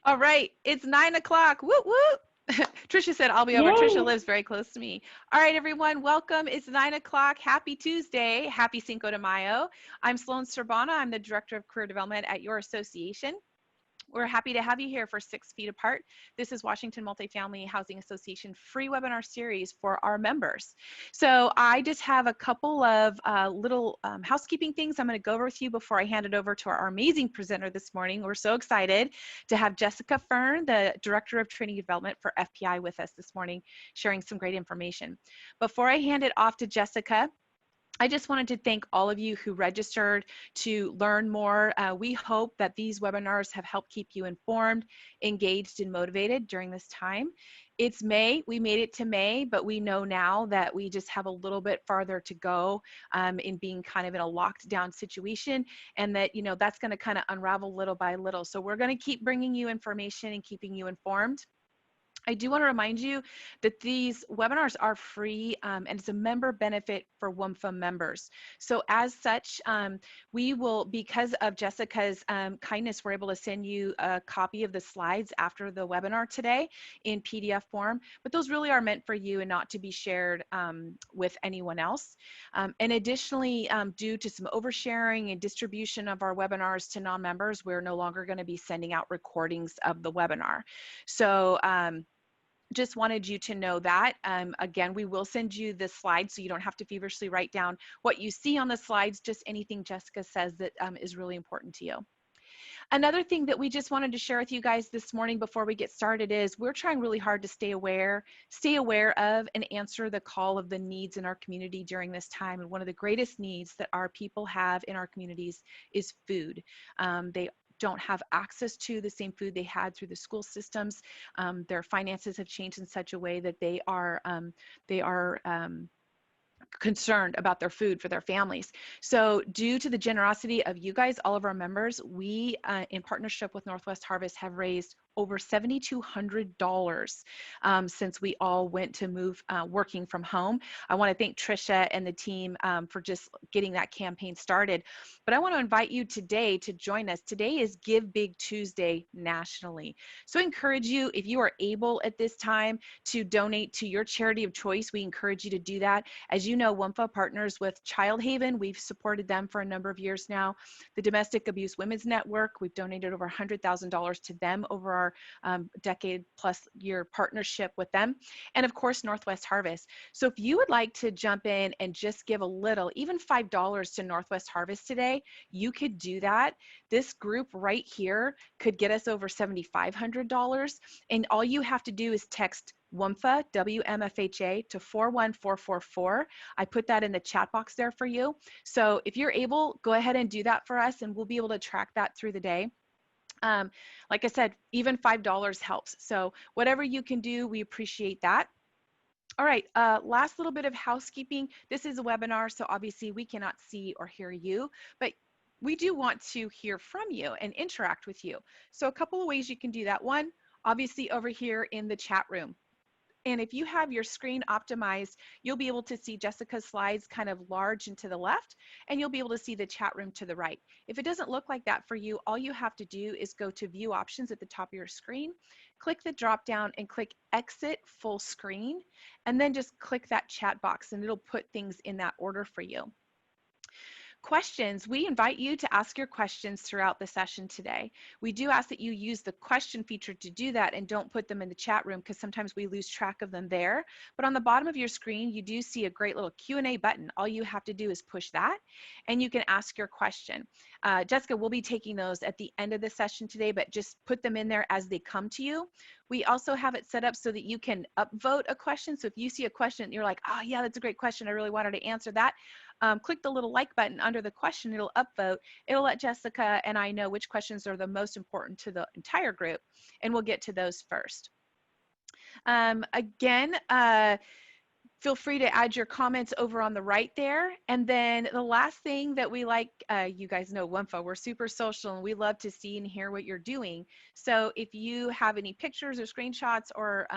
All right, it's 9 o'clock. Whoop whoop. Trisha said I'll be over. Trisha Yay! lives very close to me. All right, everyone, welcome. It's 9 o'clock. Happy Tuesday. Happy Cinco de Mayo. I'm Sloan Sorbana. I'm the Director of Career Development at your association. We're happy to have you here for 6 Feet Apart. This is Washington Multifamily Housing Association free webinar series for our members. So I just have a couple of little housekeeping things I'm going to go over with you before I hand it over to our amazing presenter this morning. We're so excited to have Jessica Fern, the Director of Training Development for FPI, with us this morning, sharing some great information. Before I hand it off to Jessica, I just wanted to thank all of you who registered to learn more. We hope that these webinars have helped keep you informed, engaged, and motivated during this time. It's May, we made it to May, but we know now that we just have a little bit farther to go in being kind of in a locked down situation, and that, that's gonna kind of unravel little by little. So we're gonna keep bringing you information and keeping you informed. I do want to remind you that these webinars are free and it's a member benefit for WUMFA members. So as such, we will, because of Jessica's kindness, we're able to send you a copy of the slides after the webinar today in PDF form, but those really are meant for you and not to be shared with anyone else. And additionally, due to some oversharing and distribution of our webinars to non-members, we're no longer going to be sending out recordings of the webinar. So just wanted you to know that. Again, we will send you the slides so you don't have to feverishly write down what you see on the slides, just anything Jessica says that is really important to you. Another thing that we just wanted to share with you guys this morning before we get started is we're trying really hard to stay aware of and answer the call of the needs in our community during this time. And one of the greatest needs that our people have in our communities is food. They don't have access to the same food they had through the school systems. Their finances have changed in such a way that they are concerned about their food for their families. So due to the generosity of you guys, all of our members, we in partnership with Northwest Harvest have raised over $7,200 since we all went to move working from home. I want to thank Trisha and the team for just getting that campaign started. But I want to invite you today to join us. Today is Give Big Tuesday nationally. So I encourage you, if you are able at this time to donate to your charity of choice, we encourage you to do that. As you know, WUMFA partners with Child Haven. We've supported them for a number of years now. The Domestic Abuse Women's Network, we've donated over $100,000 to them over our decade plus year partnership with them. And of course, Northwest Harvest. So if you would like to jump in and just give a little, even $5 to Northwest Harvest today, you could do that. This group right here could get us over $7,500. And all you have to do is text WMFA, WMFHA, to 41444. I put that in the chat box there for you. So if you're able, go ahead and do that for us, and we'll be able to track that through the day. Like I said, even $5 helps. So whatever you can do, we appreciate that. All right, last little bit of housekeeping. This is a webinar, so obviously we cannot see or hear you, but we do want to hear from you and interact with you. So a couple of ways you can do that. One, obviously over here in the chat room. And if you have your screen optimized, you'll be able to see Jessica's slides kind of large and to the left, and you'll be able to see the chat room to the right. If it doesn't look like that for you, all you have to do is go to View Options at the top of your screen, click the drop down and click Exit Full Screen, and then just click that chat box and it'll put things in that order for you. Questions, we invite you to ask your questions throughout the session today. We do ask that you use the question feature to do that and don't put them in the chat room because sometimes we lose track of them there. But on the bottom of your screen, you do see a great little Q&A button. All you have to do is push that and you can ask your question. Jessica will be taking those at the end of the session today, but just put them in there as they come to you. We also have it set up so that you can upvote a question. So if you see a question, you're like, oh yeah, that's a great question. I really wanted to answer that. Click the little like button under the question, it'll upvote. It'll let Jessica and I know which questions are the most important to the entire group, and we'll get to those first. Again, feel free to add your comments over on the right there. And then the last thing that we like, you guys know WUMFA, we're super social and we love to see and hear what you're doing. So if you have any pictures or screenshots or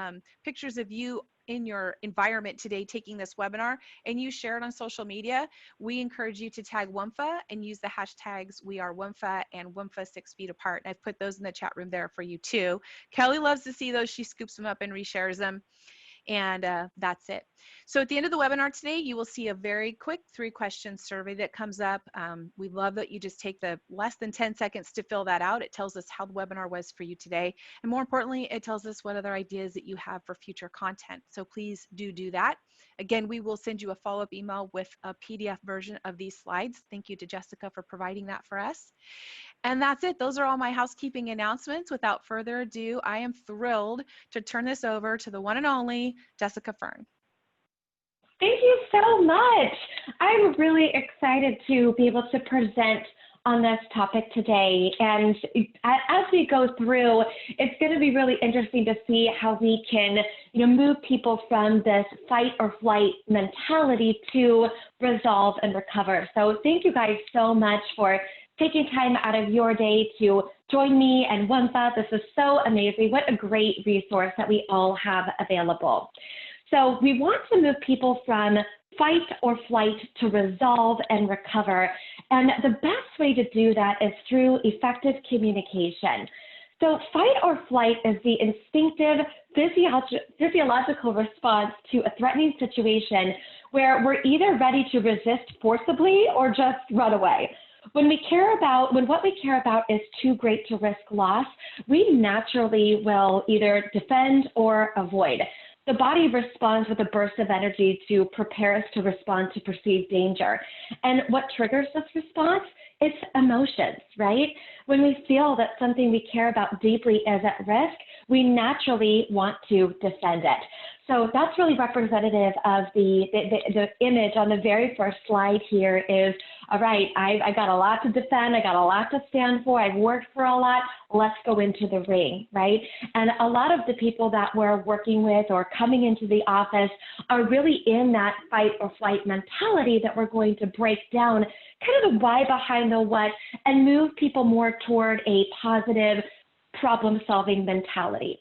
pictures of you in your environment today taking this webinar and you share it on social media, we encourage you to tag WUMFA and use the hashtags We Are WUMFA and WUMFA 6 Feet Apart. And I've put those in the chat room there for you too. Kelly loves to see those. She scoops them up and reshares them. And that's it. So at the end of the webinar today, you will see a very quick 3-question survey that comes up. We love that you just take the less than 10 seconds to fill that out. It tells us how the webinar was for you today. And more importantly, it tells us what other ideas that you have for future content. So please do that. Again, we will send you a follow-up email with a PDF version of these slides. Thank you to Jessica for providing that for us. And that's it. Those are all my housekeeping announcements. Without further ado, I am thrilled to turn this over to the one and only Jessica Fern. Thank you so much. I'm really excited to be able to present on this topic today. And as we go through, it's going to be really interesting to see how we can, move people from this fight or flight mentality to resolve and recover. So thank you guys so much for taking time out of your day to join me and WUMFA. This is so amazing. What a great resource that we all have available. So we want to move people from fight or flight to resolve and recover. And the best way to do that is through effective communication. So fight or flight is the instinctive physiological response to a threatening situation where we're either ready to resist forcibly or just run away. When what we care about is too great to risk loss, we naturally will either defend or avoid. The body responds with a burst of energy to prepare us to respond to perceived danger. And what triggers this response? It's emotions, right? When we feel that something we care about deeply is at risk, we naturally want to defend it. So that's really representative of the image on the very first slide here is, all right, I got a lot to defend, I got a lot to stand for, I've worked for a lot, let's go into the ring, right? And a lot of the people that we're working with or coming into the office are really in that fight or flight mentality that we're going to break down kind of the why behind the what and move people more toward a positive problem-solving mentality.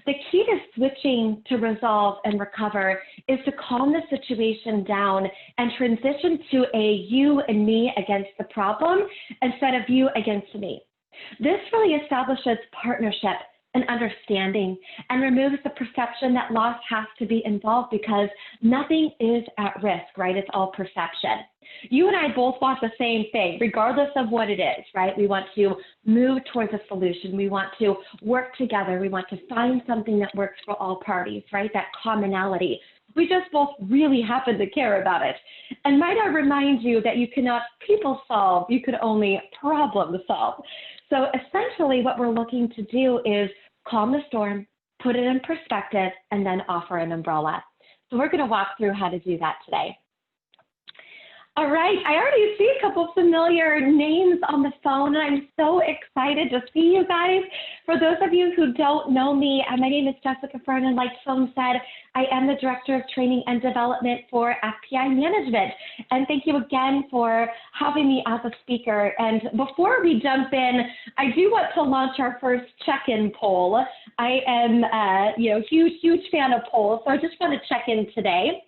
The key to switching to resolve and recover is to calm the situation down and transition to a you and me against the problem instead of you against me. This really establishes partnership and understanding and removes the perception that loss has to be involved because nothing is at risk, right? It's all perception. You and I both want the same thing, regardless of what it is, right? We want to move towards a solution. We want to work together. We want to find something that works for all parties, right? That commonality. We just both really happen to care about it. And might I remind you that you cannot people solve, you could only problem solve. So essentially what we're looking to do is calm the storm, put it in perspective, and then offer an umbrella. So we're going to walk through how to do that today. All right, I already see a couple familiar names on the phone, and I'm so excited to see you guys. For those of you who don't know me, my name is Jessica Fern, and like Phone said, I am the Director of Training and Development for FPI Management. And thank you again for having me as a speaker. And before we jump in, I do want to launch our first check-in poll. I am huge fan of polls, so I just want to check in today.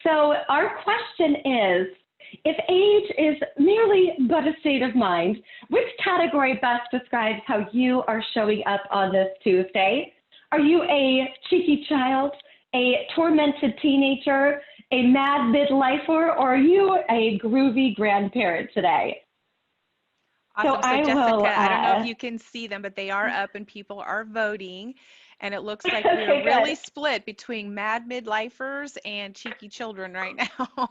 So our question is, if age is merely but a state of mind, which category best describes how you are showing up on this Tuesday? Are you a cheeky child, a tormented teenager, a mad midlifer, or are you a groovy grandparent today? Awesome. So Jessica, I don't know if you can see them, but they are up and people are voting. And it looks like we're really split between mad midlifers and cheeky children right now.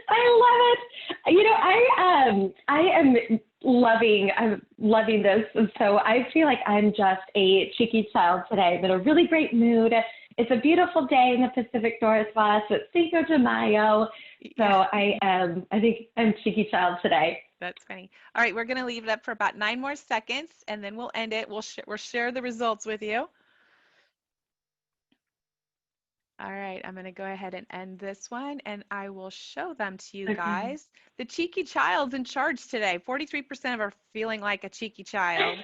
I love it. You know, I'm loving this. And so I feel like I'm just a cheeky child today. I'm in a really great mood. It's a beautiful day in the Pacific Northwest. It's Cinco de Mayo. So I think I'm cheeky child today. That's funny. All right, we're going to leave it up for about 9 more seconds and then we'll end it. We'll share the results with you. All right, I'm going to go ahead and end this one and I will show them to you guys. The cheeky child's in charge today. 43% of are feeling like a cheeky child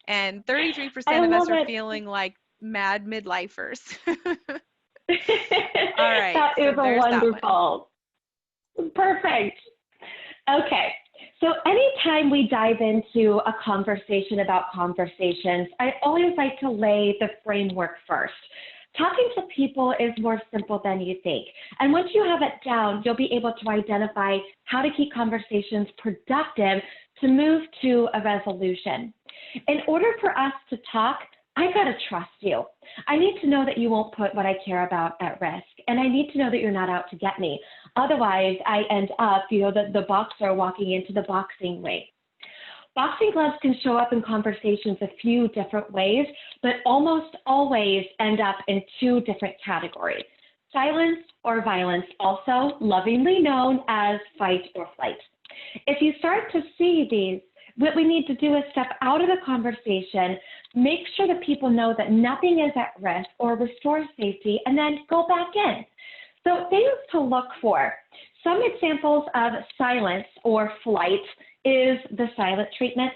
and 33% of us are feeling like mad midlifers. All right, That so is a there's that one. wonderful. Perfect. Okay. So anytime we dive into a conversation about conversations, I always like to lay the framework first. Talking to people is more simple than you think. And once you have it down, you'll be able to identify how to keep conversations productive to move to a resolution. In order for us to talk, I gotta trust you. I need to know that you won't put what I care about at risk. And I need to know that you're not out to get me. Otherwise, I end up, the boxer walking into the boxing ring. Boxing gloves can show up in conversations a few different ways, but almost always end up in two different categories: silence or violence, also lovingly known as fight or flight. If you start to see these, what we need to do is step out of the conversation, make sure that people know that nothing is at risk or restore safety, and then go back in. So things to look for. Some examples of silence or flight is the silent treatment,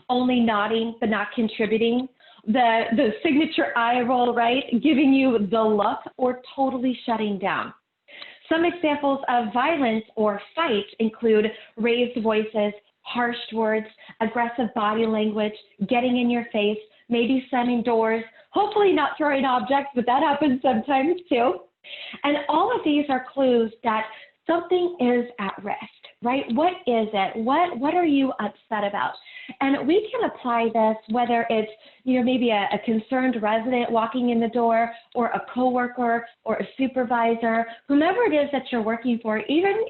only nodding but not contributing, the signature eye roll, right, giving you the look, or totally shutting down. Some examples of violence or fight include raised voices, harsh words, aggressive body language, getting in your face, maybe slamming doors, hopefully not throwing objects, but that happens sometimes too. And all of these are clues that something is at risk, right? What is it? What are you upset about? And we can apply this whether it's, maybe a concerned resident walking in the door, or a coworker, or a supervisor, whomever it is that you're working for,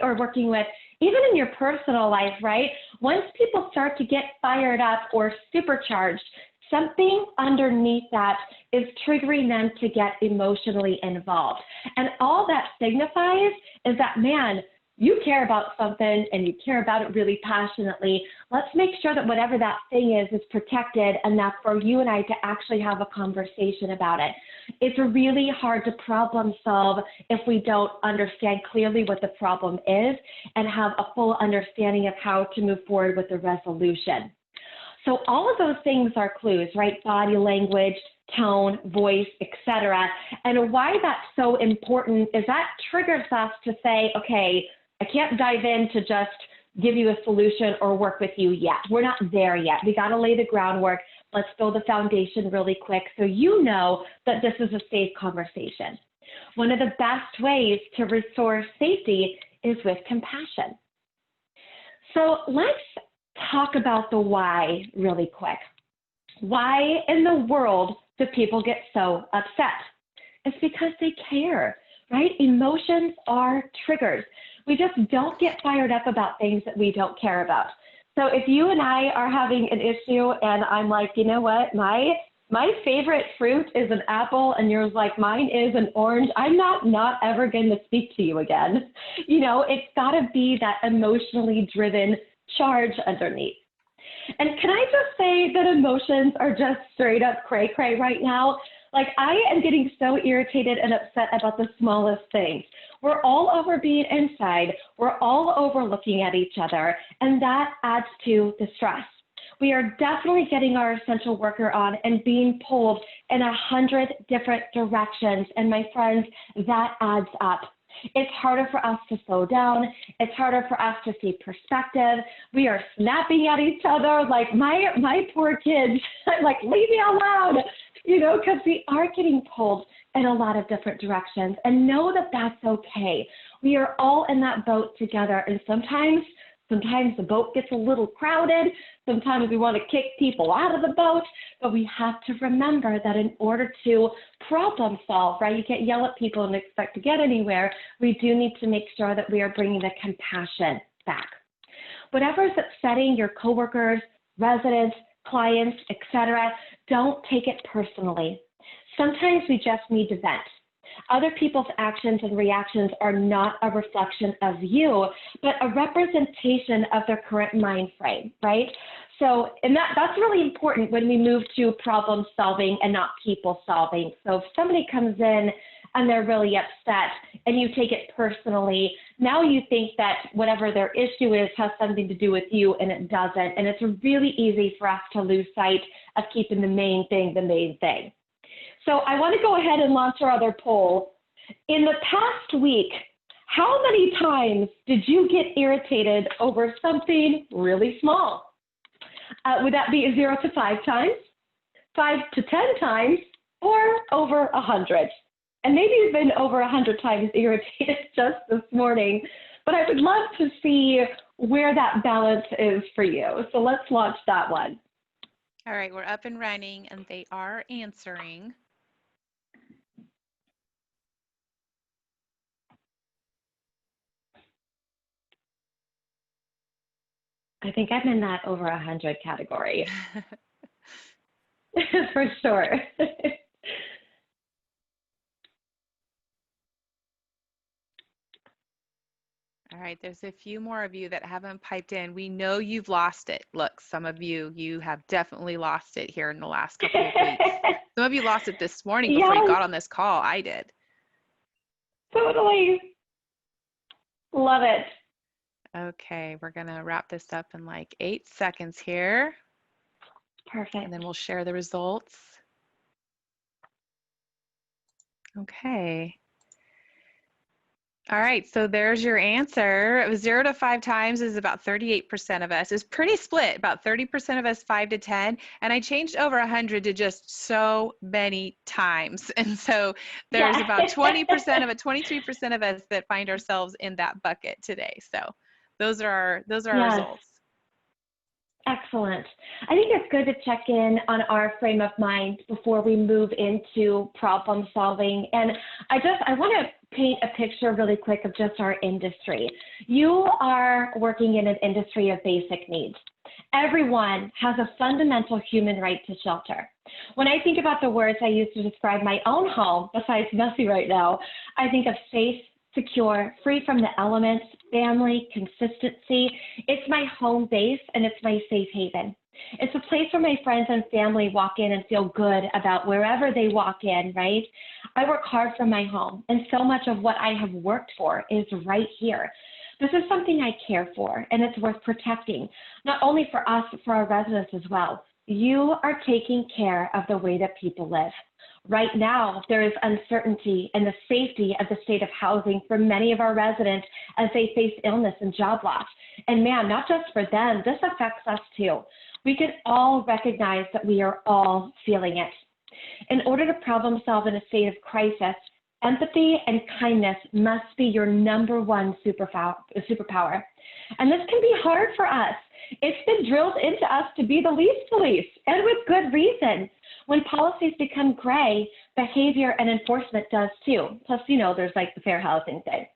or working with, even in your personal life, right? Once people start to get fired up or supercharged, something underneath that is triggering them to get emotionally involved. And all that signifies is that, man, you care about something and you care about it really passionately. Let's make sure that whatever that thing is protected enough for you and I to actually have a conversation about it. It's really hard to problem solve if we don't understand clearly what the problem is and have a full understanding of how to move forward with the resolution. So all of those things are clues, right? Body language, tone, voice, etc. And why that's so important is that triggers us to say, okay, I can't dive in to just give you a solution or work with you yet. We're not there yet. We got to lay the groundwork. Let's build the foundation really quick so you know that this is a safe conversation. One of the best ways to restore safety is with compassion. So let's talk about the why really quick. Why in the world do people get so upset? It's because they care, right? Emotions are triggers. We just don't get fired up about things that we don't care about. So if you and I are having an issue and I'm like, you know what, my favorite fruit is an apple and yours like, mine is an orange, I'm not ever going to speak to you again. It's got to be that emotionally driven charge underneath. And can I just say that emotions are just straight up cray-cray right now? Like, I am getting so irritated and upset about the smallest things. We're all over being inside. We're all over looking at each other, and that adds to the stress. We are definitely getting our essential worker on and being pulled in 100 different directions. And my friends, that adds up. It's harder for us to slow down. It's harder for us to see perspective. We are snapping at each other like my poor kids. I'm like, leave me alone, because we are getting pulled in a lot of different directions. And know that that's okay. We are all in that boat together. And sometimes the boat gets a little crowded. Sometimes we want to kick people out of the boat, but we have to remember that in order to problem solve, right, you can't yell at people and expect to get anywhere. We do need to make sure that we are bringing the compassion back. Whatever is upsetting your coworkers, residents, clients, etc., don't take it personally. Sometimes we just need to vent. Other people's actions and reactions are not a reflection of you, but a representation of their current mind frame, right? So, and that's really important when we move to problem solving and not people solving. So if somebody comes in and they're really upset and you take it personally, now you think that whatever their issue is has something to do with you, and it doesn't. And it's really easy for us to lose sight of keeping the main thing the main thing. So I want to go ahead and launch our other poll. In the past week, how many times did you get irritated over something really small? Would that be 0 to 5 times, 5 to 10 times, or over 100? And maybe you've been over 100 times irritated just this morning, but I would love to see where that balance is for you. So let's launch that one. All right, we're up and running, and they are answering. I think I'm in that over 100 category. For sure. All right, there's a few more of you that haven't piped in. We know you've lost it. Look, some of you have definitely lost it here in the last couple of weeks. Some of you lost it this morning before you got on this call. I did. Totally. Love it. Okay, we're going to wrap this up in like 8 seconds here. Perfect. And then we'll share the results. Okay. All right, so there's your answer. It was 0 to 5 times is about 38% of us. It's pretty split, about 30% of us 5 to 10. And I changed over 100 to just so many times. And so there's about 20% of it, 23% of us that find ourselves in that bucket today. So those are our results. Excellent. I think it's good to check in on our frame of mind before we move into problem solving. And I want to paint a picture really quick of just our industry. You are working in an industry of basic needs. Everyone has a fundamental human right to shelter. When I think about the words I use to describe my own home, besides messy right now, I think of safe, secure, free from the elements, family, consistency. It's my home base and it's my safe haven. It's a place where my friends and family walk in and feel good about wherever they walk in, right? I work hard for my home, and so much of what I have worked for is right here. This is something I care for, and it's worth protecting, not only for us, but for our residents as well. You are taking care of the way that people live. Right now, there is uncertainty in the safety of the state of housing for many of our residents as they face illness and job loss. And man, not just for them, this affects us too. We can all recognize that we are all feeling it. In order to problem solve in a state of crisis, empathy and kindness must be your #1 superpower. And this can be hard for us. It's been drilled into us to be the least police, and with good reason. When policies become gray, behavior and enforcement does too. Plus, there's like the fair housing thing.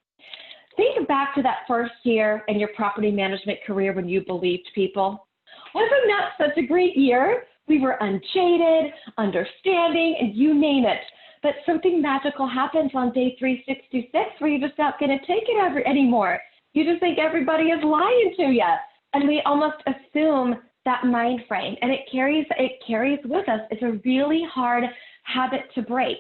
Think back to that first year in your property management career when you believed people. Wasn't that such a great year? We were unjaded, understanding, and you name it. But something magical happens on day 366 where you're just not going to take it anymore. You just think everybody is lying to you. And we almost assume that mind frame, and it carries with us. It's a really hard habit to break.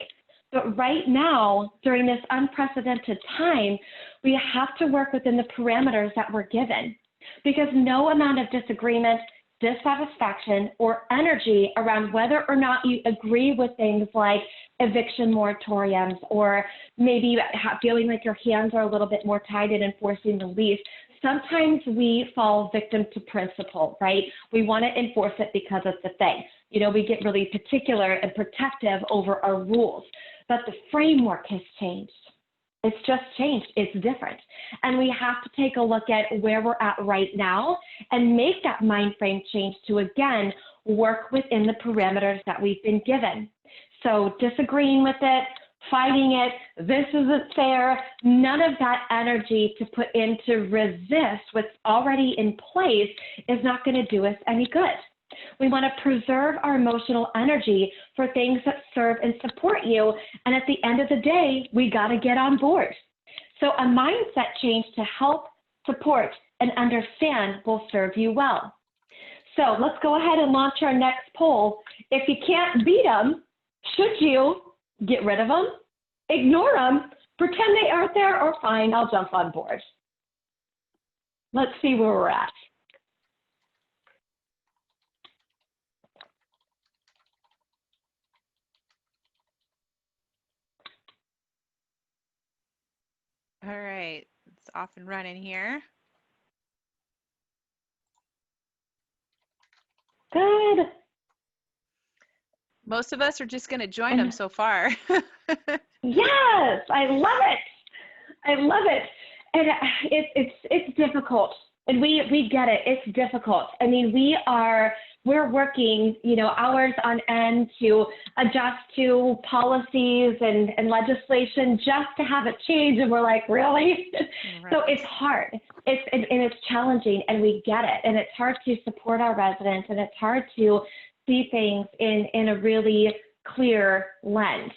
But right now, during this unprecedented time, we have to work within the parameters that we're given, because no amount of disagreement, dissatisfaction, or energy around whether or not you agree with things like eviction moratoriums, or maybe feeling like your hands are a little bit more tied in enforcing the lease. Sometimes we fall victim to principle, right? We want to enforce it because it's a thing. We get really particular and protective over our rules, but the framework has changed. It's just changed. It's different. And we have to take a look at where we're at right now and make that mind frame change to, again, work within the parameters that we've been given. So disagreeing with it, fighting it, this isn't fair, none of that energy to put in to resist what's already in place is not going to do us any good. We want to preserve our emotional energy for things that serve and support you. And at the end of the day, we got to get on board. So a mindset change to help, support, and understand will serve you well. So let's go ahead and launch our next poll. If you can't beat them, should you get rid of them, ignore them, pretend they aren't there, or fine, I'll jump on board? Let's see where we're at. off and running here. Good. Most of us are just going to join them so far. Yes, I love it. I love it. And it's difficult. And we get it. It's difficult. I mean, we're working, hours on end to adjust to policies and legislation just to have it change. And we're like, really? Right. So it's hard. It's challenging, and we get it. And it's hard to support our residents, and it's hard to see things in a really clear lens.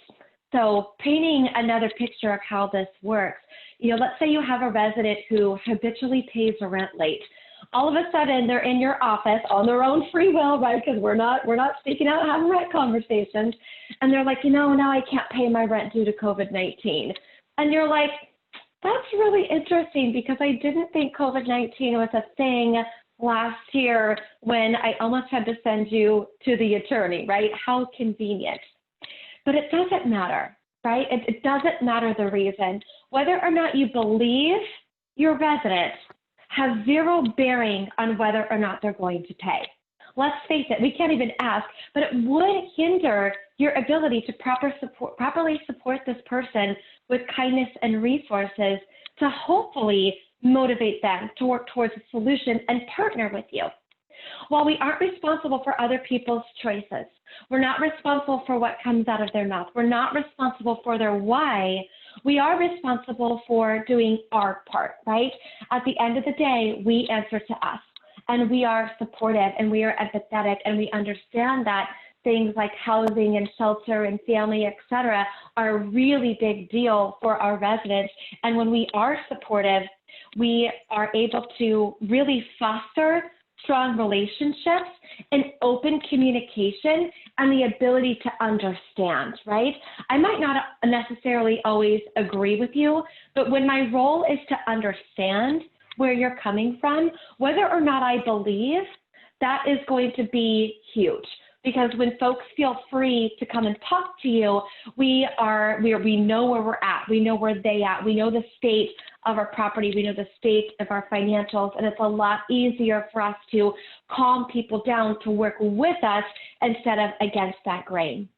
So painting another picture of how this works, let's say you have a resident who habitually pays the rent late. All of a sudden, they're in your office on their own free will, right? Because we're not speaking out, having rent conversations, and they're like, now I can't pay my rent due to COVID-19, and you're like, that's really interesting, because I didn't think COVID-19 was a thing last year when I almost had to send you to the attorney, right? How convenient. But it doesn't matter, right? It doesn't matter the reason. Whether or not you believe your residents has zero bearing on whether or not they're going to pay. Let's face it, we can't even ask, but it would hinder your ability to properly support this person with kindness and resources to hopefully motivate them to work towards a solution and partner with you. While we aren't responsible for other people's choices, we're not responsible for what comes out of their mouth, we're not responsible for their why, we are responsible for doing our part, right? At the end of the day, we answer to us, and we are supportive, and we are empathetic, and we understand that things like housing and shelter and family, et cetera, are a really big deal for our residents. And when we are supportive, we are able to really foster strong relationships and open communication and the ability to understand, right? I might not necessarily always agree with you, but when my role is to understand where you're coming from, whether or not I believe, that is going to be huge. Because when folks feel free to come and talk to you, we know where we're at, we know where they at, we know the state of our property, we know the state of our financials, and it's a lot easier for us to calm people down to work with us instead of against that grain.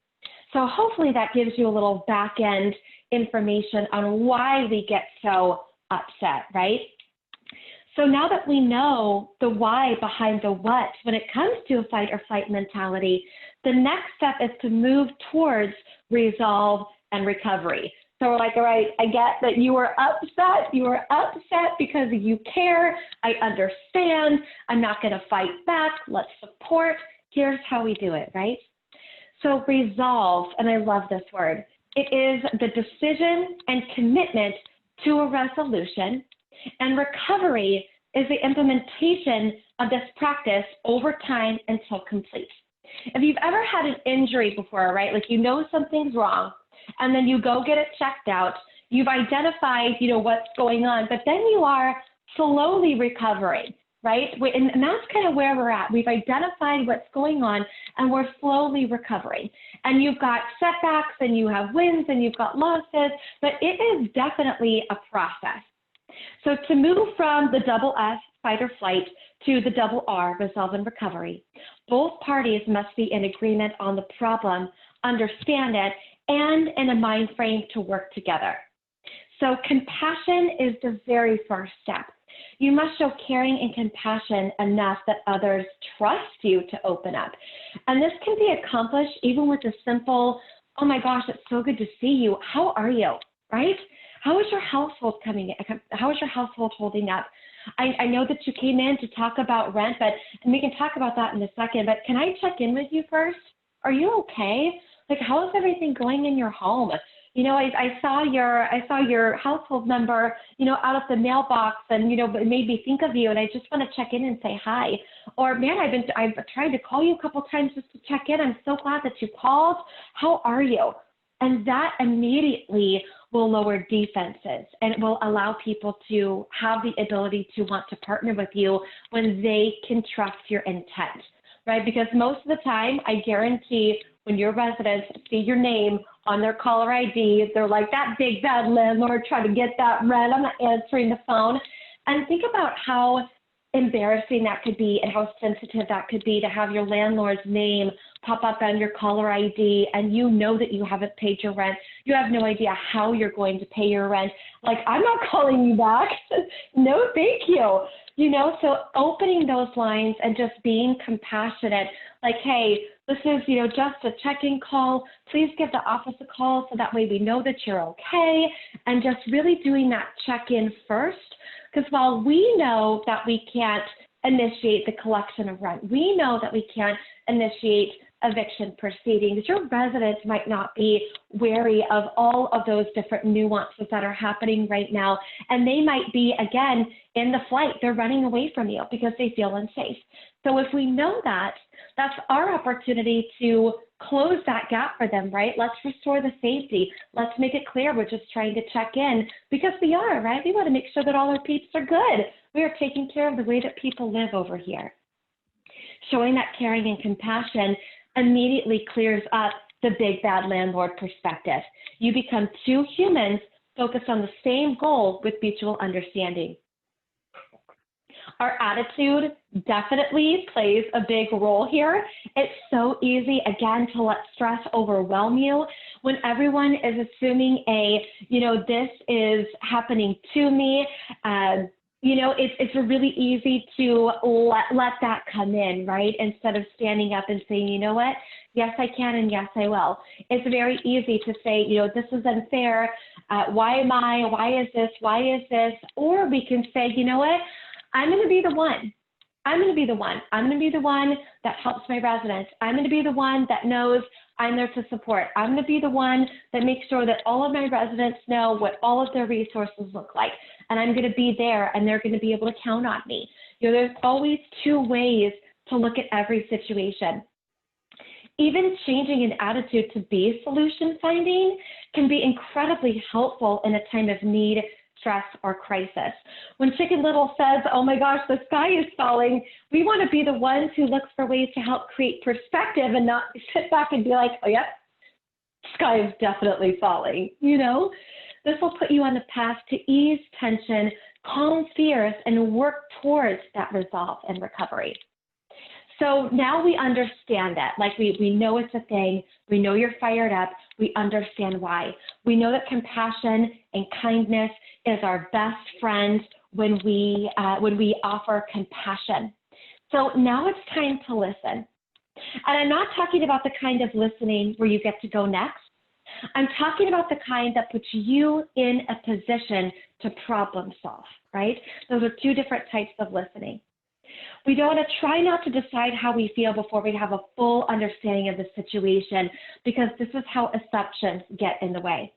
So hopefully that gives you a little back end information on why we get so upset, right? So now that we know the why behind the what, when it comes to a fight or flight mentality, the next step is to move towards resolve and recovery. So we're like, all right, I get that you were upset. You were upset because you care. I understand. I'm not going to fight back. Let's support. Here's how we do it, right? So resolve, and I love this word, it is the decision and commitment to a resolution. And recovery is the implementation of this practice over time until complete. If you've ever had an injury before, right, like something's wrong, and then you go get it checked out, you've identified, what's going on, but then you are slowly recovering, right? And that's kind of where we're at. We've identified what's going on, and we're slowly recovering. And you've got setbacks, and you have wins, and you've got losses, but it is definitely a process. So to move from the double S, fight or flight, to the double R, resolve and recovery, both parties must be in agreement on the problem, understand it, and in a mind frame to work together. So compassion is the very first step. You must show caring and compassion enough that others trust you to open up. And this can be accomplished even with a simple, oh my gosh, it's so good to see you. How are you, right? How is your household how is your household holding up? I know that you came in to talk about rent, and we can talk about that in a second, but can I check in with you first? Are you okay? Like, how is everything going in your home? I saw your household number, out of the mailbox, and, it made me think of you, and I just want to check in and say hi. Or, man, I've tried to call you a couple times just to check in. I'm so glad that you called. How are you? And that immediately will lower defenses, and it will allow people to have the ability to want to partner with you when they can trust your intent, right? Because most of the time, I guarantee when your residents see your name on their caller ID, they're like, that big bad landlord trying to get that rent, I'm not answering the phone. And think about how embarrassing that could be and how sensitive that could be to have your landlord's name pop up on your caller ID and you know that you haven't paid your rent. You have no idea how you're going to pay your rent. Like, I'm not calling you back. No, thank you. You know, so opening those lines and just being compassionate, like, hey, this is, you know, just a check-in call. Please give the office a call so that way we know that you're okay. And just really doing that check-in first. Because while we know that we can't initiate the collection of rent, we know that we can't initiate eviction proceedings, your residents might not be wary of all of those different nuances that are happening right now. And they might be, again, in the flight. They're running away from you because they feel unsafe. So if we know that, that's our opportunity to close that gap for them, right? Let's restore the safety. Let's make it clear we're just trying to check in because we are, right? We want to make sure that all our peeps are good. We are taking care of the way that people live over here. Showing that caring and compassion immediately clears up the big bad landlord perspective. You become two humans focused on the same goal with mutual understanding. Our attitude definitely plays a big role here. It's so easy, again, to let stress overwhelm you when everyone is assuming this is happening to me. It's really easy to let that come in, right? Instead of standing up and saying, you know what? Yes, I can, and yes, I will. It's very easy to say, this is unfair. Why am I? Why is this? Why is this? Or we can say, you know what? I'm going to be the one. I'm going to be the one. I'm going to be the one that helps my residents. I'm going to be the one that knows I'm there to support. I'm going to be the one that makes sure that all of my residents know what all of their resources look like. And I'm going to be there, and they're going to be able to count on me. There's always two ways to look at every situation. Even changing an attitude to be solution finding can be incredibly helpful in a time of need, stress, or crisis. When Chicken Little says, oh my gosh, the sky is falling, we want to be the ones who look for ways to help create perspective and not sit back and be like, oh yeah, sky is definitely falling, This will put you on the path to ease tension, calm fears, and work towards that resolve and recovery. So now we understand that, like we know it's a thing, we know you're fired up, we understand why. We know that compassion and kindness is our best friend when we offer compassion. So now it's time to listen. And I'm not talking about the kind of listening where you get to go next. I'm talking about the kind that puts you in a position to problem solve, right? Those are two different types of listening. We don't want to try not to decide how we feel before we have a full understanding of the situation, because this is how assumptions get in the way.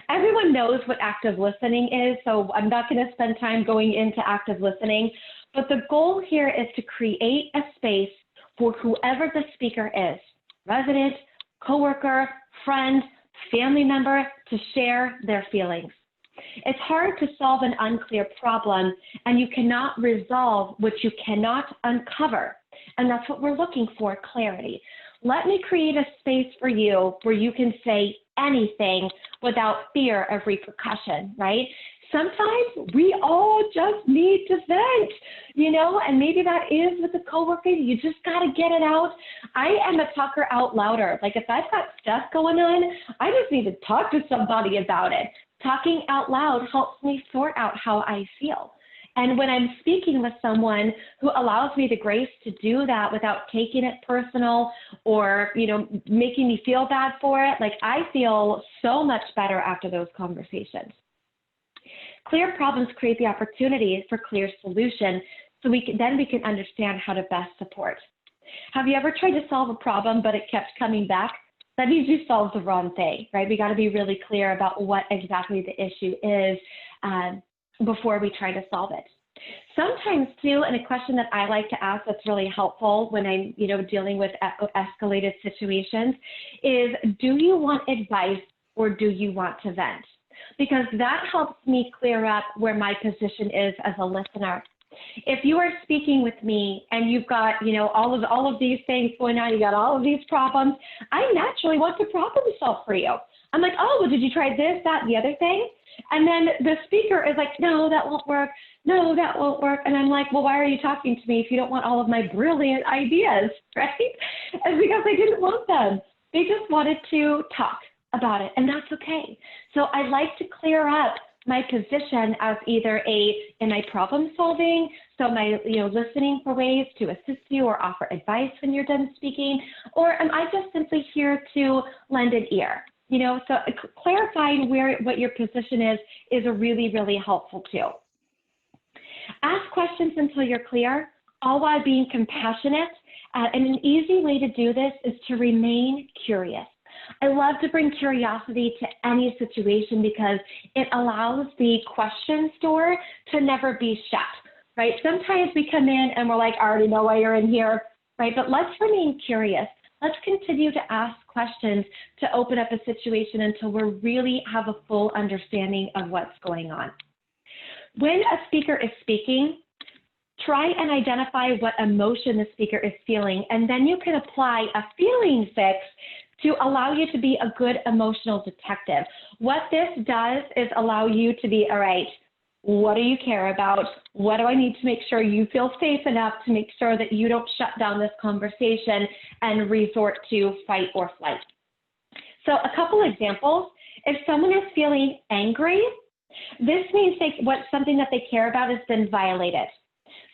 Everyone knows what active listening is, so I'm not going to spend time going into active listening, but the goal here is to create a space for whoever the speaker is, resident, coworker, friend, family member, to share their feelings. It's hard to solve an unclear problem, and you cannot resolve what you cannot uncover. And that's what we're looking for, clarity. Let me create a space for you where you can say anything without fear of repercussion, right? Sometimes we all just need to vent, and maybe that is with a coworker. You just got to get it out. I am a talker out louder. Like if I've got stuff going on, I just need to talk to somebody about it. Talking out loud helps me sort out how I feel. And when I'm speaking with someone who allows me the grace to do that without taking it personal or, making me feel bad for it, like I feel so much better after those conversations. Clear problems create the opportunity for clear solutions, so we can understand how to best support. Have you ever tried to solve a problem, but it kept coming back? That means you solved the wrong thing, right? We got to be really clear about what exactly the issue is before we try to solve it. Sometimes too, and a question that I like to ask that's really helpful when I'm, dealing with escalated situations is, do you want advice or do you want to vent? Because that helps me clear up where my position is as a listener. if you are speaking with me and you've got, all of these things going on, you got all of these problems, I naturally want to problem solve for you. I'm like, oh, well, did you try this, that, and the other thing? And then the speaker is like, no, that won't work. No, that won't work. And I'm like, well, why are you talking to me if you don't want all of my brilliant ideas, right? And because I didn't want them. They just wanted to talk about it, and that's okay. So I like to clear up my position as either am I problem solving? So am I, listening for ways to assist you or offer advice when you're done speaking? Or am I just simply here to lend an ear? So clarifying what your position is really, really helpful too. Ask questions until you're clear, all while being compassionate. And an easy way to do this is to remain curious. I love to bring curiosity to any situation because it allows the question door to never be shut, right? Sometimes we come in and we're like, I already know why you're in here, right? But let's remain curious. Let's continue to ask questions to open up a situation until we really have a full understanding of what's going on. When a speaker is speaking, try and identify what emotion the speaker is feeling, and then you can apply a feeling fix to allow you to be a good emotional detective. What this does is allow you to be, all right, what do you care about? What do I need to make sure you feel safe enough to make sure that you don't shut down this conversation and resort to fight or flight? So a couple examples. If someone is feeling angry, this means something that they care about has been violated.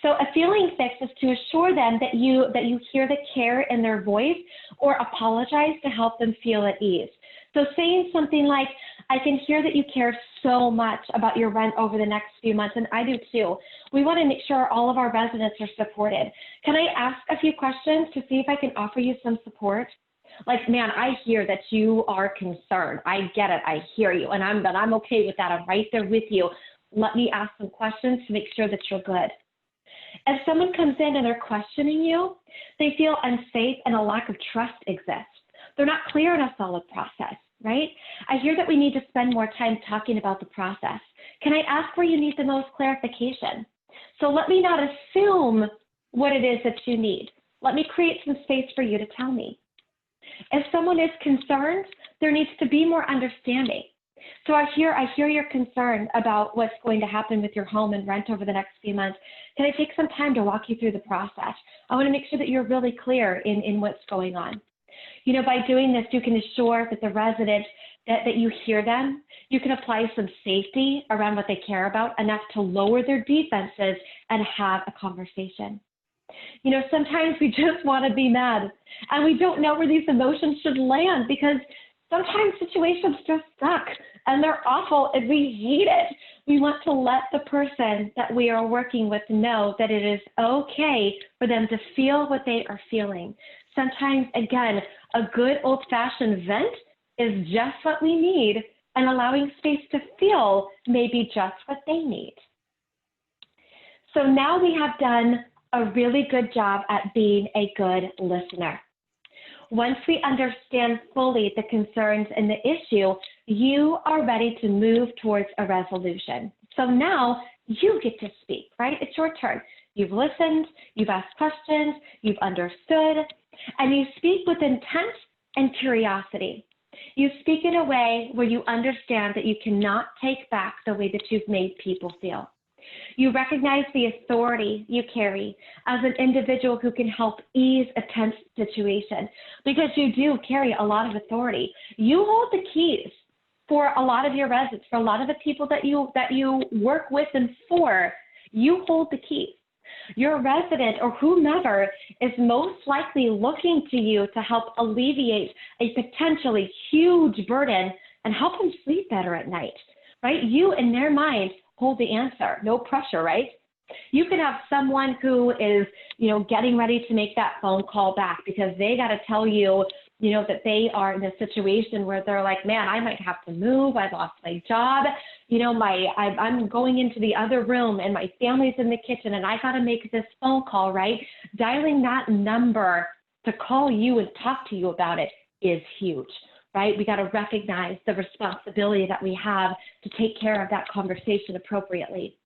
So a feeling fix is to assure them that you hear the care in their voice or apologize to help them feel at ease. So saying something like, I can hear that you care so much about your rent over the next few months, and I do too. We want to make sure all of our residents are supported. Can I ask a few questions to see if I can offer you some support? Like, man, I hear that you are concerned. I get it. I hear you, and I'm okay with that. I'm right there with you. Let me ask some questions to make sure that you're good. If someone comes in and they're questioning you, they feel unsafe and a lack of trust exists. They're not clear in a solid process, right? I hear that we need to spend more time talking about the process. Can I ask where you need the most clarification? So let me not assume what it is that you need. Let me create some space for you to tell me. If someone is concerned, there needs to be more understanding. So I hear your concern about what's going to happen with your home and rent over the next few months. Can I take some time to walk you through the process? I want to make sure that you're really clear in what's going on. By doing this, you can assure that the resident that you hear them. You can apply some safety around what they care about, enough to lower their defenses and have a conversation. Sometimes we just want to be mad, and we don't know where these emotions should land because sometimes situations just suck and they're awful and we hate it. We want to let the person that we are working with know that it is okay for them to feel what they are feeling. Sometimes, again, a good old-fashioned vent is just what we need, and allowing space to feel may be just what they need. So now we have done a really good job at being a good listener. Once we understand fully the concerns and the issue, you are ready to move towards a resolution. So now you get to speak, right? It's your turn. You've listened, you've asked questions, you've understood, and you speak with intent and curiosity. You speak in a way where you understand that you cannot take back the way that you've made people feel. You recognize the authority you carry as an individual who can help ease a tense situation, because you do carry a lot of authority. You hold the keys for a lot of your residents, for a lot of the people that you work with and for. You hold the keys. Your resident or whomever is most likely looking to you to help alleviate a potentially huge burden and help them sleep better at night, right? You, in their mind, hold the answer. No pressure, right? You could have someone who is, getting ready to make that phone call back because they got to tell you, that they are in a situation where they're like, man, I might have to move. I lost my job. I'm going into the other room and my family's in the kitchen and I got to make this phone call, right? Dialing that number to call you and talk to you about it is huge, right? We got to recognize the responsibility that we have to take care of that conversation appropriately.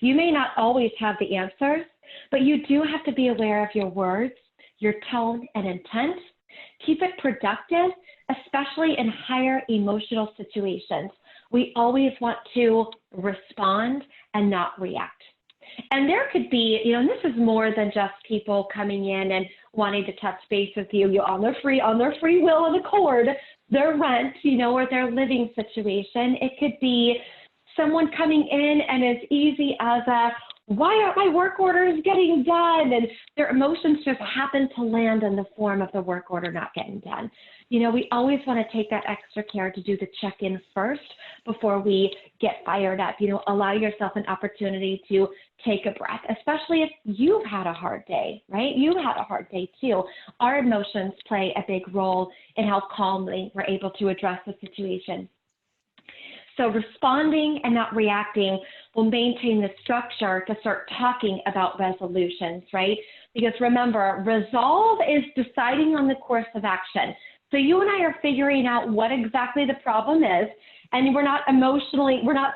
You may not always have the answers, but you do have to be aware of your words, your tone and intent. Keep it productive, especially in higher emotional situations. We always want to respond and not react. And there could be, and this is more than just people coming in and wanting to touch base with you, on their free will and accord, their rent, or their living situation. It could be someone coming in and as easy as why aren't my work orders getting done? And their emotions just happen to land in the form of the work order not getting done. We always want to take that extra care to do the check-in first before we get fired up. Allow yourself an opportunity to take a breath, especially if you've had a hard day, right? You had a hard day too. Our emotions play a big role in how calmly we're able to address the situation. So responding and not reacting will maintain the structure to start talking about resolutions, right? Because remember, resolve is deciding on the course of action. So you and I are figuring out what exactly the problem is, and we're not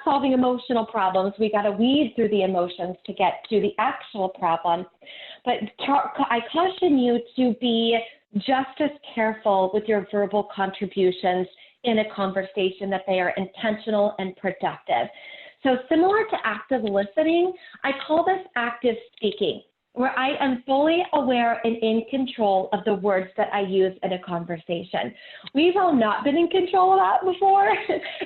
solving emotional problems. We got to weed through the emotions to get to the actual problem. But I caution you to be just as careful with your verbal contributions in a conversation, that they are intentional and productive. So similar to active listening, I call this active speaking, where I am fully aware and in control of the words that I use in a conversation. We've all not been in control of that before,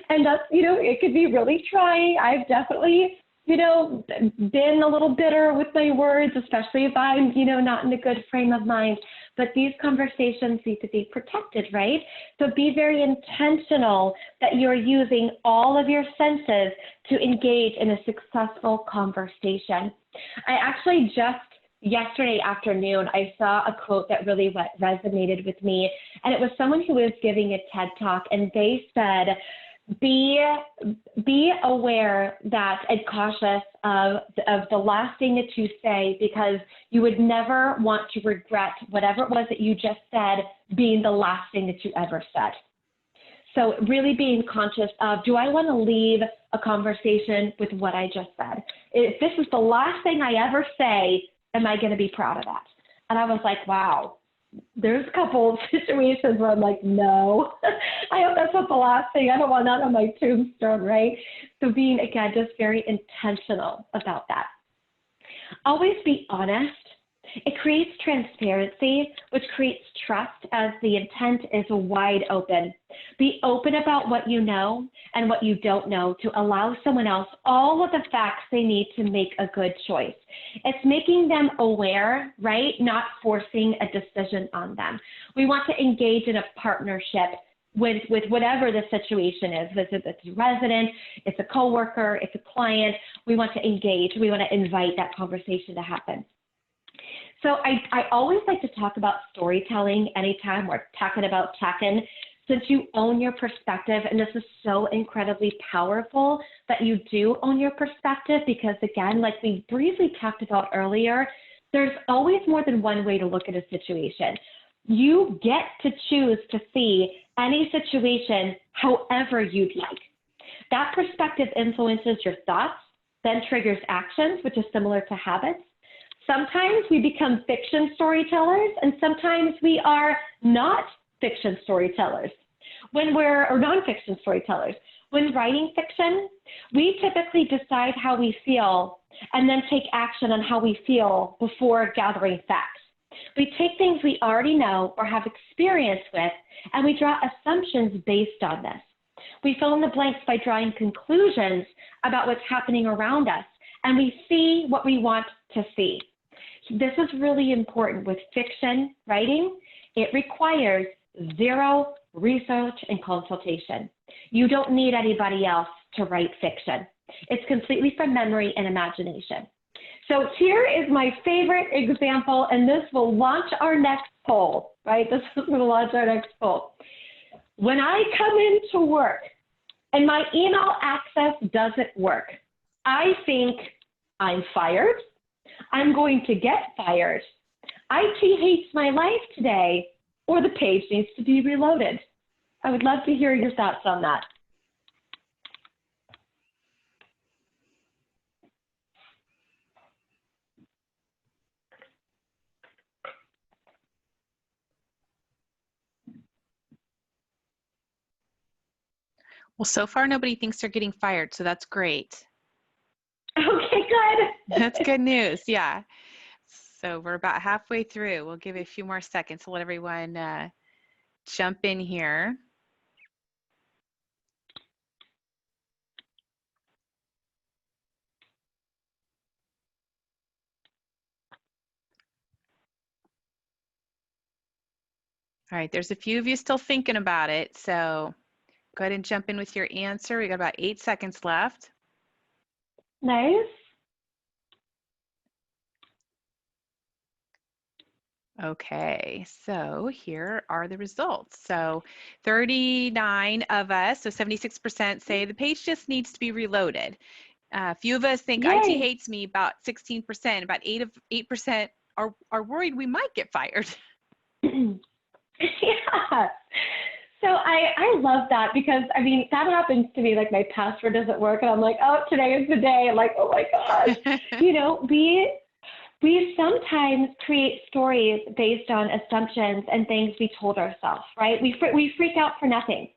and that's, it could be really trying. I've definitely, been a little bitter with my words, especially if I'm, not in a good frame of mind. But these conversations need to be protected, right? So be very intentional that you're using all of your senses to engage in a successful conversation. I actually yesterday afternoon, I saw a quote that really resonated with me, and it was someone who was giving a TED Talk, and they said, be aware that and cautious of the last thing that you say, because you would never want to regret whatever it was that you just said being the last thing that you ever said. So really being conscious of, do I want to leave a conversation with what I just said? If this is the last thing I ever say, am I going to be proud of that? And I was like, wow. There's a couple of situations where I'm like, no, I hope that's not the last thing. I don't want that on my tombstone, right? So being, again, just very intentional about that. Always be honest. It creates transparency, which creates trust as the intent is wide open. Be open about what you know and what you don't know to allow someone else all of the facts they need to make a good choice. It's making them aware, right? Not forcing a decision on them. We want to engage in a partnership with whatever the situation is. If it's a resident, it's a coworker, it's a client. We want to engage. We want to invite that conversation to happen. So I always like to talk about storytelling anytime we're talking about check-in, since you own your perspective, and this is so incredibly powerful that you do own your perspective, because again, like we briefly talked about earlier, there's always more than one way to look at a situation. You get to choose to see any situation however you'd like. That perspective influences your thoughts, then triggers actions, which is similar to habits. Sometimes we become fiction storytellers, and sometimes we are not fiction storytellers. Or nonfiction storytellers. When writing fiction, we typically decide how we feel and then take action on how we feel before gathering facts. We take things we already know or have experience with, and we draw assumptions based on this. We fill in the blanks by drawing conclusions about what's happening around us, and we see what we want to see. This is really important with fiction writing. It requires zero research and consultation. You don't need anybody else to write fiction. It's completely from memory and imagination. So here is my favorite example, and this will launch our next poll, right? This is going to launch our next poll. When I come into work and my email access doesn't work, I think I'm fired. I'm going to get fired. IT hates my life today, or the page needs to be reloaded. I would love to hear your thoughts on that. Well, so far nobody thinks they're getting fired, so that's great. Okay, good. That's good news. Yeah. So we're about halfway through. We'll give it a few more seconds to let everyone jump in here. All right, there's a few of you still thinking about it, so go ahead and jump in with your answer. We got about 8 seconds left. Nice. Okay, so here are the results. So 39 of us, so 76% say the page just needs to be reloaded. A few of us think IT Yay. hates me, about 16%. About 8% are worried we might get fired. Yeah. So I love that because, I mean, that happens to me, like my password doesn't work and I'm like, oh, today is the day. I'm like, oh my gosh. You know, we sometimes create stories based on assumptions and things we told ourselves, right? We freak out for nothing.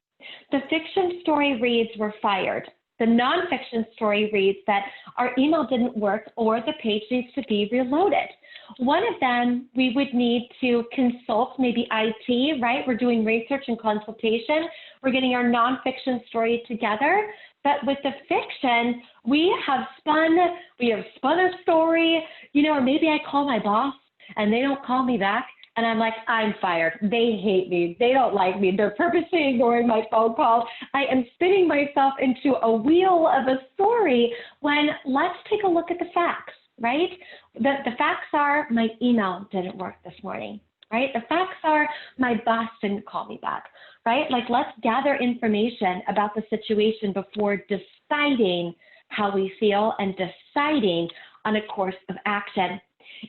The fiction story reads, we're fired. The nonfiction story reads that our email didn't work or the page needs to be reloaded. One of them, we would need to consult maybe IT, right? We're doing research and consultation. We're getting our nonfiction story together. But with the fiction, we have spun a story, you know, or maybe I call my boss and they don't call me back. And I'm like, I'm fired. They hate me. They don't like me. They're purposely ignoring my phone call. I am spinning myself into a wheel of a story when let's take a look at the facts, right? The facts are my email didn't work this morning, right? The facts are my boss didn't call me back, right? Like let's gather information about the situation before deciding how we feel and deciding on a course of action.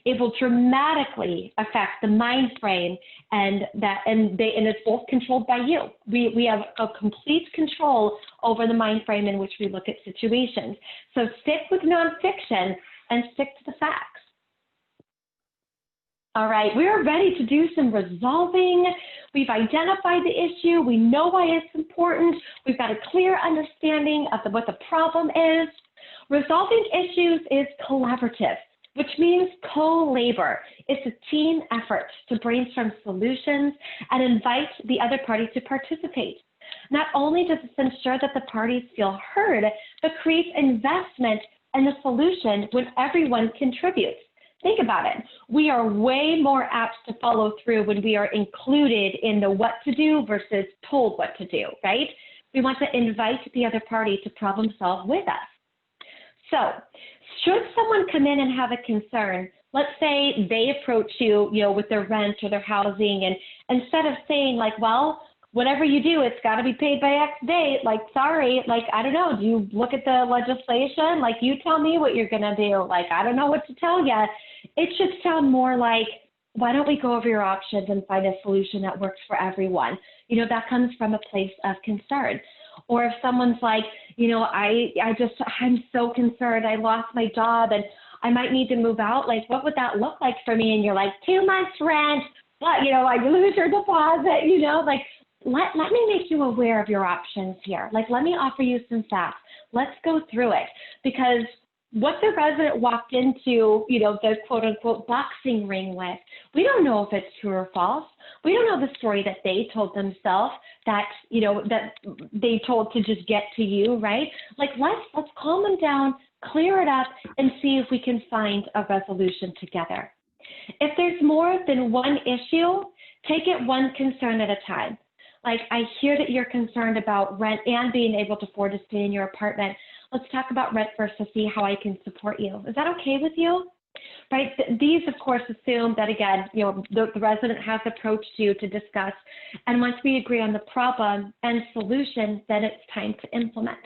It will dramatically affect the mind frame and it's both controlled by you. We have a complete control over the mind frame in which we look at situations. So stick with nonfiction and stick to the facts. All right, we're ready to do some resolving. We've identified the issue. We know why it's important. We've got a clear understanding of what the problem is. Resolving issues is collaborative, which means co-labor. It's a team effort to brainstorm solutions and invite the other party to participate. Not only does this ensure that the parties feel heard, but creates investment in the solution when everyone contributes. Think about it. We are way more apt to follow through when we are included in the what to do versus told what to do, right? We want to invite the other party to problem solve with us. So, should someone come in and have a concern, let's say they approach you, with their rent or their housing, and instead of saying like, well, whatever you do, it's got to be paid by X date, like, sorry, like, I don't know, do you look at the legislation? Like, you tell me what you're going to do. Like, I don't know what to tell you. It should sound more like, why don't we go over your options and find a solution that works for everyone? That comes from a place of concern. Or if someone's like, I'm so concerned, I lost my job and I might need to move out. Like, what would that look like for me? And you're like, 2 months rent, but, like lose your deposit, like, let me make you aware of your options here. Like, let me offer you some facts. Let's go through it. Because what the resident walked into, the quote unquote boxing ring with, we don't know if it's true or false. We don't know the story that they told themselves that, that they told to just get to you, right? Like, let's calm them down, clear it up, and see if we can find a resolution together. If there's more than one issue, take it one concern at a time. Like, I hear that you're concerned about rent and being able to afford to stay in your apartment. Let's talk about rent first to see how I can support you. Is that okay with you? Right? These, of course, assume that, again, the resident has approached you to discuss. And once we agree on the problem and solution, then it's time to implement.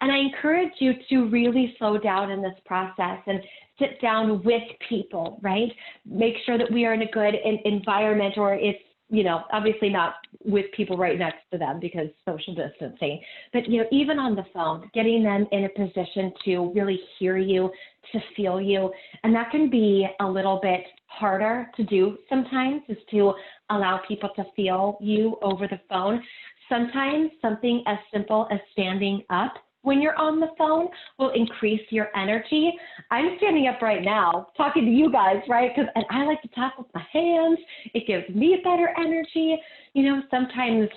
And I encourage you to really slow down in this process and sit down with people, right? Make sure that we are in a good environment, or it's, obviously not with people right next to them because social distancing, but, even on the phone, getting them in a position to really hear you, to feel you. And that can be a little bit harder to do sometimes, is to allow people to feel you over the phone. Sometimes something as simple as standing up when you're on the phone will increase your energy. I'm standing up right now talking to you guys, right? And I like to talk with my hands. It gives me better energy. You know, sometimes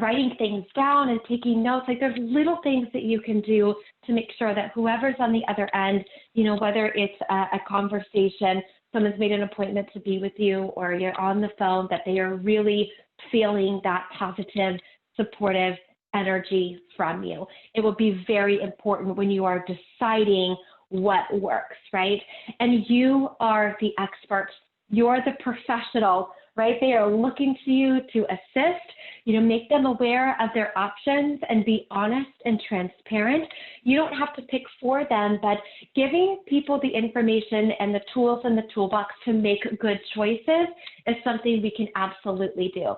writing things down and taking notes, like there's little things that you can do to make sure that whoever's on the other end, you know, whether it's a conversation, someone's made an appointment to be with you, or you're on the phone, that they are really feeling that positive, supportive energy from you. It will be very important when you are deciding what works, right? And you are the expert. You're the professional, right? They are looking to you to assist, you know, make them aware of their options and be honest and transparent. You don't have to pick for them, but giving people the information and the tools in the toolbox to make good choices is something we can absolutely do.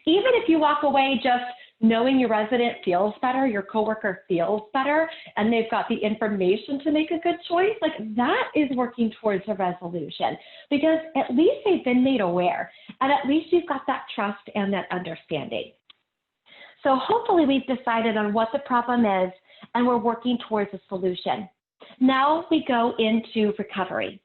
Even if you walk away just knowing your resident feels better, your coworker feels better, and they've got the information to make a good choice, like that is working towards a resolution, because at least they've been made aware, and at least you've got that trust and that understanding. So hopefully we've decided on what the problem is, and we're working towards a solution. Now we go into recovery.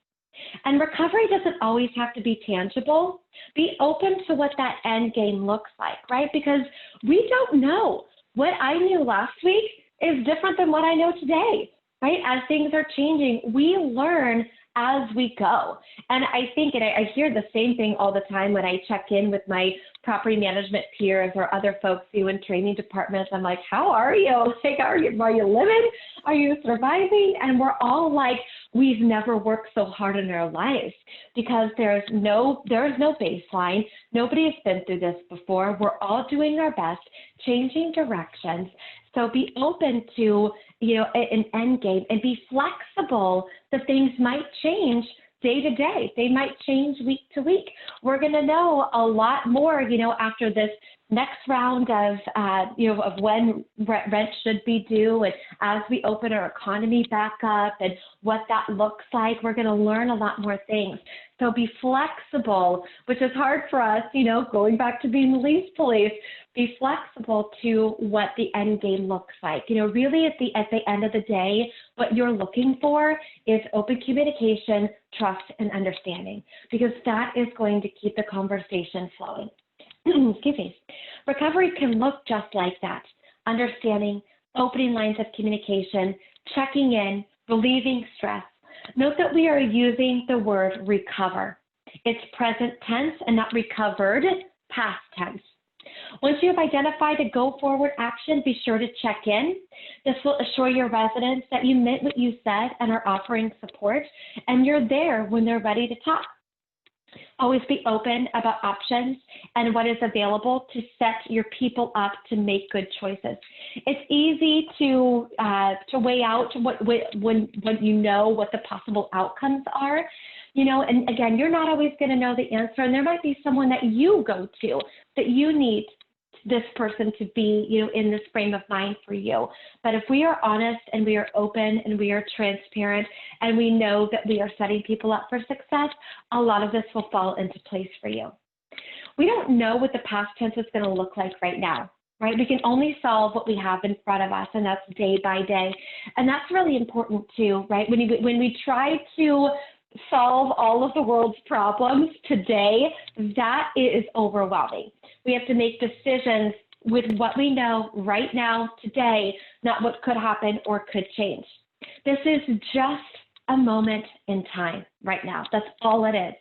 And recovery doesn't always have to be tangible. Be open to what that end game looks like, right? Because we don't know. What I knew last week is different than what I know today, right? As things are changing, we learn as we go. And I think, and I hear the same thing all the time when I check in with my property management peers or other folks who in training departments. I'm like, how are you? Like, are you living? Are you surviving? And we're all like, we've never worked so hard in our lives, because there's no baseline. Nobody has been through this before. We're all doing our best, changing directions. So be open to, you know, an end game, and be flexible that things might change day to day. They might change week to week. We're going to know a lot more, you know, after this next round of, of when rent should be due, and as we open our economy back up and what that looks like. We're going to learn a lot more things. So be flexible, which is hard for us, you know, going back to being the lease police. Be flexible to what the end game looks like. You know, really at the end of the day, what you're looking for is open communication, trust, and understanding, because that is going to keep the conversation flowing. Excuse me. Recovery can look just like that. Understanding, opening lines of communication, checking in, relieving stress. Note that we are using the word recover. It's present tense and not recovered, past tense. Once you have identified a go-forward action, be sure to check in. This will assure your residents that you meant what you said and are offering support, and you're there when they're ready to talk. Always be open about options and what is available to set your people up to make good choices. It's easy to weigh out when you know what the possible outcomes are. You know, and again, you're not always going to know the answer, and there might be someone that you go to that you need this person to be, you know, in this frame of mind for you. But if we are honest and we are open and we are transparent and we know that we are setting people up for success, a lot of this will fall into place for you. We don't know what the past tense is going to look like right now, right? We can only solve what we have in front of us, and that's day by day. And that's really important too, right? When we try to solve all of the world's problems today, that is overwhelming. We have to make decisions with what we know right now, today, not what could happen or could change. This is just a moment in time right now. That's all it is.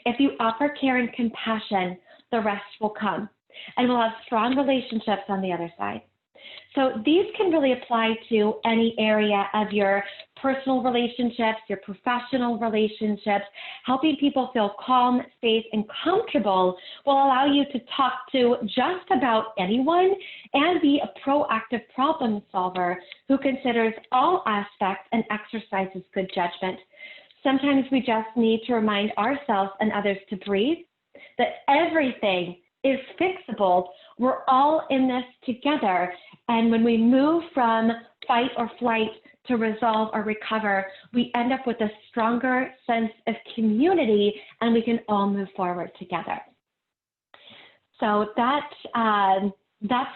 If you offer care and compassion, the rest will come, and we'll have strong relationships on the other side. So these can really apply to any area of your personal relationships, your professional relationships. Helping people feel calm, safe, and comfortable will allow you to talk to just about anyone and be a proactive problem solver who considers all aspects and exercises good judgment. Sometimes we just need to remind ourselves and others to breathe, that everything is fixable. We're all in this together. And when we move from fight or flight to resolve or recover, we end up with a stronger sense of community, and we can all move forward together. So that's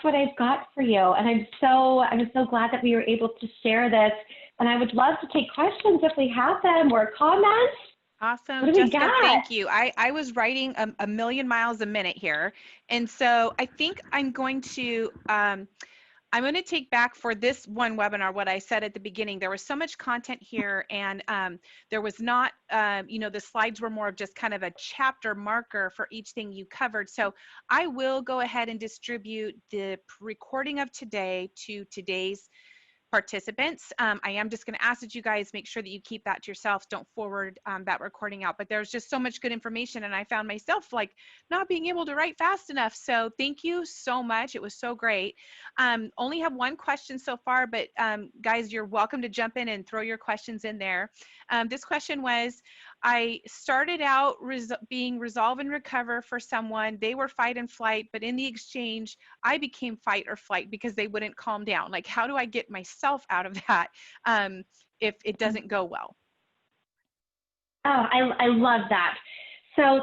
what I've got for you. And I'm so glad that we were able to share this. And I would love to take questions if we have them or comments. What Awesome. do we Jessica, got? thank you. I was writing a million miles a minute here. And so I think I'm going to take back for this one webinar what I said at the beginning. There was so much content here, and there was not, the slides were more of just kind of a chapter marker for each thing you covered. So I will go ahead and distribute the recording of today to today's participants. I am just going to ask that you guys make sure that you keep that to yourself. Don't forward that recording out, but there's just so much good information, and I found myself like not being able to write fast enough. So thank you so much. It was so great. Only have one question so far, but guys, you're welcome to jump in and throw your questions in there. This question was, I started out being resolve and recover for someone. They were fight and flight, but in the exchange, I became fight or flight because they wouldn't calm down. Like, how do I get myself out of that if it doesn't go well? Oh, I love that. So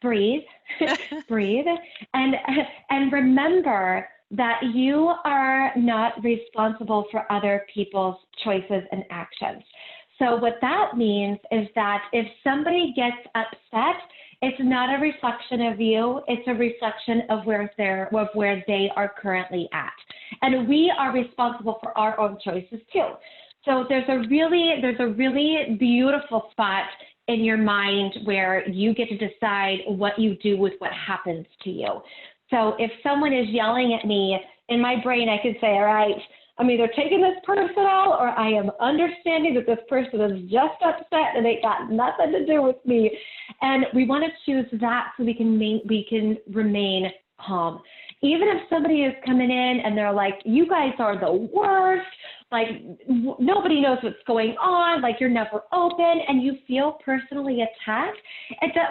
breathe, breathe, and remember that you are not responsible for other people's choices and actions. So what that means is that if somebody gets upset, it's not a reflection of you, it's a reflection of where they are currently at. And we are responsible for our own choices too. So there's a really beautiful spot in your mind where you get to decide what you do with what happens to you. So if someone is yelling at me, in my brain I could say, all right, I'm either taking this person out or I am understanding that this person is just upset and it got nothing to do with me. And we want to choose that so we can remain calm. Even if somebody is coming in and they're like, you guys are the worst, like nobody knows what's going on, like you're never open, and you feel personally attacked,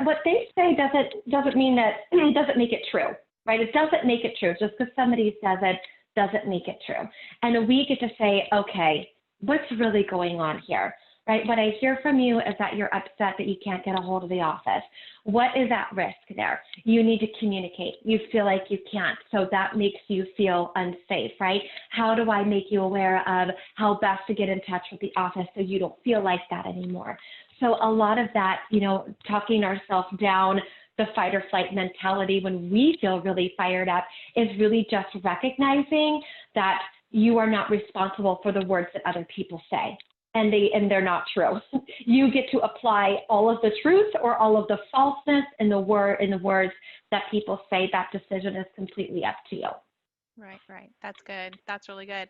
what they say doesn't mean that, it doesn't make it true, right? It doesn't make it true. Just because somebody says it doesn't make it true. And we get to say, okay, what's really going on here, right? What I hear from you is that you're upset that you can't get a hold of the office. What is at risk there? You need to communicate. You feel like you can't, so that makes you feel unsafe, right? How do I make you aware of how best to get in touch with the office so you don't feel like that anymore? So a lot of that, talking ourselves down, the fight or flight mentality when we feel really fired up is really just recognizing that you are not responsible for the words that other people say. And they're not true. You get to apply all of the truth or all of the falseness in the words that people say. That decision is completely up to you. Right. That's good. That's really good.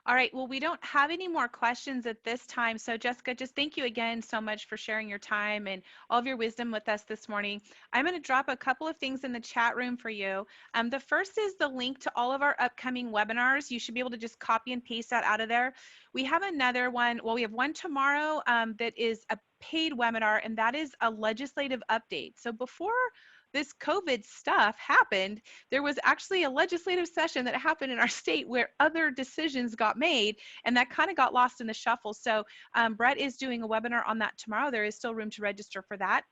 All right. Well, we don't have any more questions at this time. So Jessica, just thank you again so much for sharing your time and all of your wisdom with us this morning. I'm going to drop a couple of things in the chat room for you. The first is the link to all of our upcoming webinars. You should be able to just copy and paste that out of there. We have another one. Well, we have one tomorrow that is a paid webinar, and that is a legislative update. So before this COVID stuff happened, there was actually a legislative session that happened in our state where other decisions got made, and that kind of got lost in the shuffle. So Brett is doing a webinar on that tomorrow. There is still room to register for that.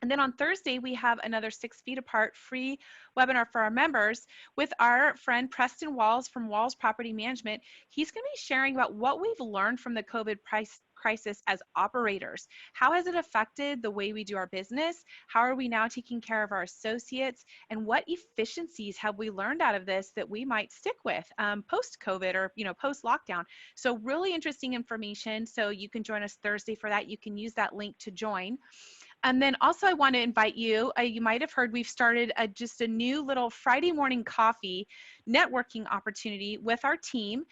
And then on Thursday, we have another 6 Feet Apart free webinar for our members with our friend Preston Walls from Walls Property Management. He's going to be sharing about what we've learned from the COVID crisis as operators. How has it affected the way we do our business? How are we now taking care of our associates? And what efficiencies have we learned out of this that we might stick with post-COVID or post-lockdown? So really interesting information. So you can join us Thursday for that. You can use that link to join. And then also I want to invite you, you might have heard we've started just a new little Friday morning coffee networking opportunity with our team.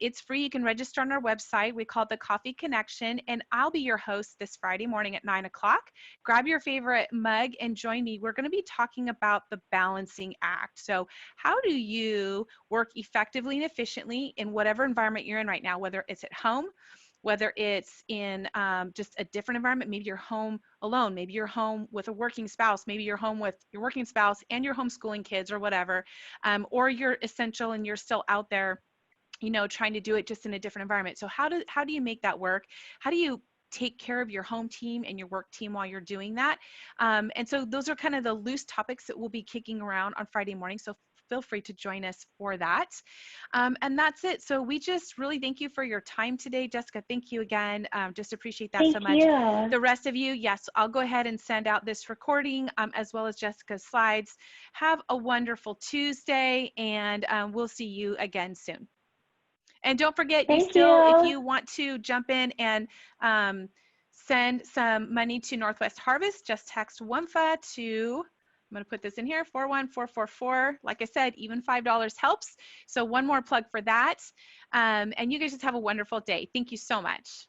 It's free. You can register on our website. We call it the Coffee Connection, and I'll be your host this Friday morning at 9 o'clock. Grab your favorite mug and join me. We're going to be talking about the balancing act. So how do you work effectively and efficiently in whatever environment you're in right now, whether it's at home, whether it's in just a different environment, maybe you're home alone, maybe you're home with a working spouse, maybe you're home with your working spouse and your homeschooling kids or whatever, or you're essential and you're still out there, trying to do it just in a different environment. So how do you make that work? How do you take care of your home team and your work team while you're doing that. And so those are kind of the loose topics that we'll be kicking around on Friday morning. So feel free to join us for that. And that's it. So we just really thank you for your time today. Jessica, thank you again. Just appreciate that so Thank much. you. The rest of you, yes, I'll go ahead and send out this recording as well as Jessica's slides. Have a wonderful Tuesday, and we'll see you again soon. And don't forget, you Thank still, if you. you want to jump in and send some money to Northwest Harvest, just text WMFA to, I'm going to put this in here, 41444. Like I said, even $5 helps. So one more plug for that. And you guys just have a wonderful day. Thank you so much.